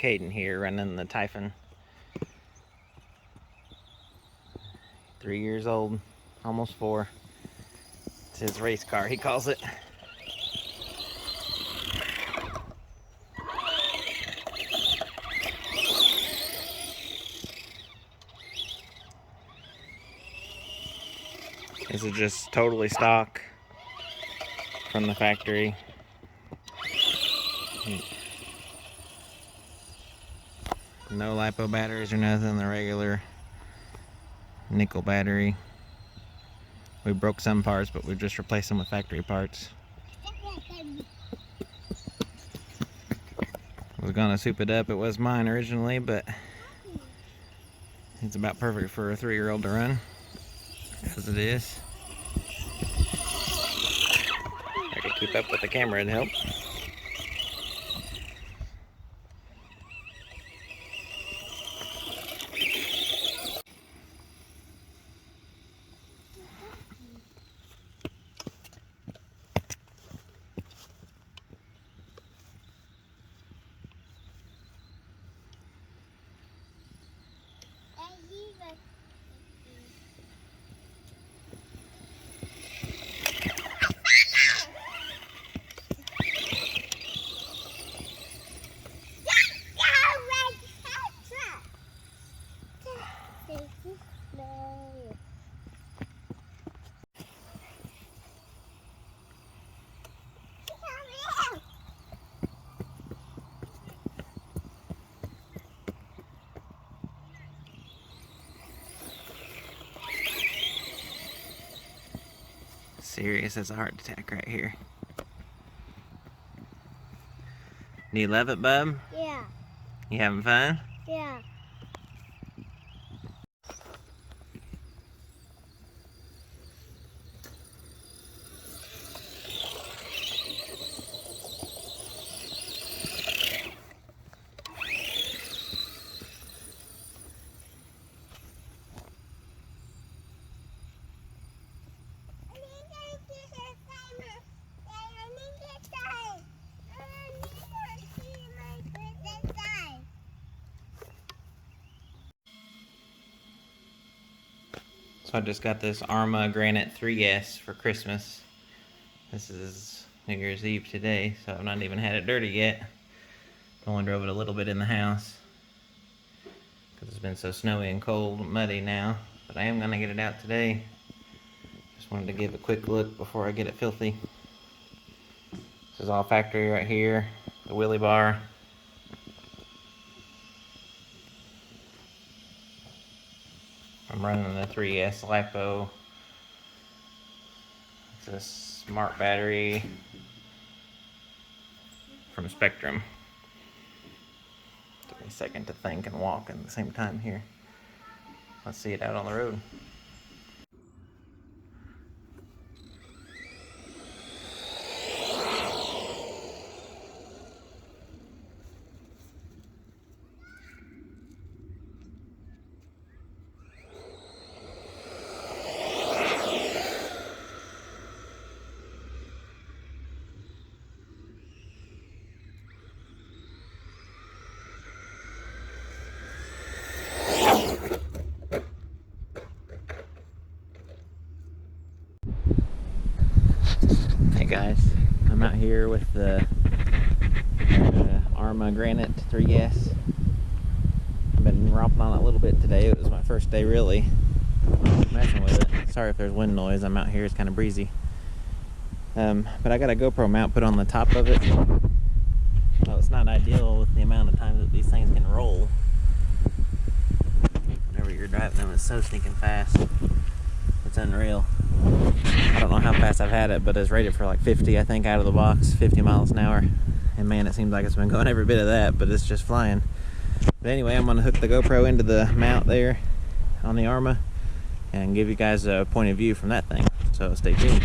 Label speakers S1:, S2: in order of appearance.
S1: Caden here running the Typhon. 3 years old, almost 4. It's his race car, he calls it. This is just totally stock from the factory. No LiPo batteries or nothing, the regular nickel battery. We broke some parts, but we just replaced them with factory parts. I was gonna soup it up, it was mine originally, but it's about perfect for a 3-year-old to run, as it is. I could keep up with the camera, it'd help. Serious as a heart attack right here. Do you love it, bub?
S2: Yeah.
S1: You having fun?
S2: Yeah.
S1: So I just got this Arrma Granite 3S for Christmas. This is New Year's Eve today, so I've not even had it dirty yet. Only drove it a little bit in the house because it's been so snowy and cold and muddy now. But I am gonna get it out today. Just wanted to give a quick look before I get it filthy. This is all factory right here. The wheelie bar. I'm running the 3S LiPo. It's a smart battery from Spectrum. Took me a second to think and walk at the same time here. Let's see it out on the road. Hey guys, I'm out here with the Arrma Granite 3S. I've been romping on it a little bit today. It was my first day really messing with it. Sorry if there's wind noise. I'm out here, it's kind of breezy. But I got a GoPro mount put on the top of it. Well, it's not ideal with the amount of times that these things can roll. Whenever you're driving them, it's so stinking fast. It's unreal. I don't know how fast I've had it, but it's rated for like 50, I think, out of the box, 50 miles an hour. And man, it seems like it's been going every bit of that, but it's just flying. But anyway, I'm gonna hook the GoPro into the mount there on the Arrma and give you guys a point of view from that thing. So stay tuned.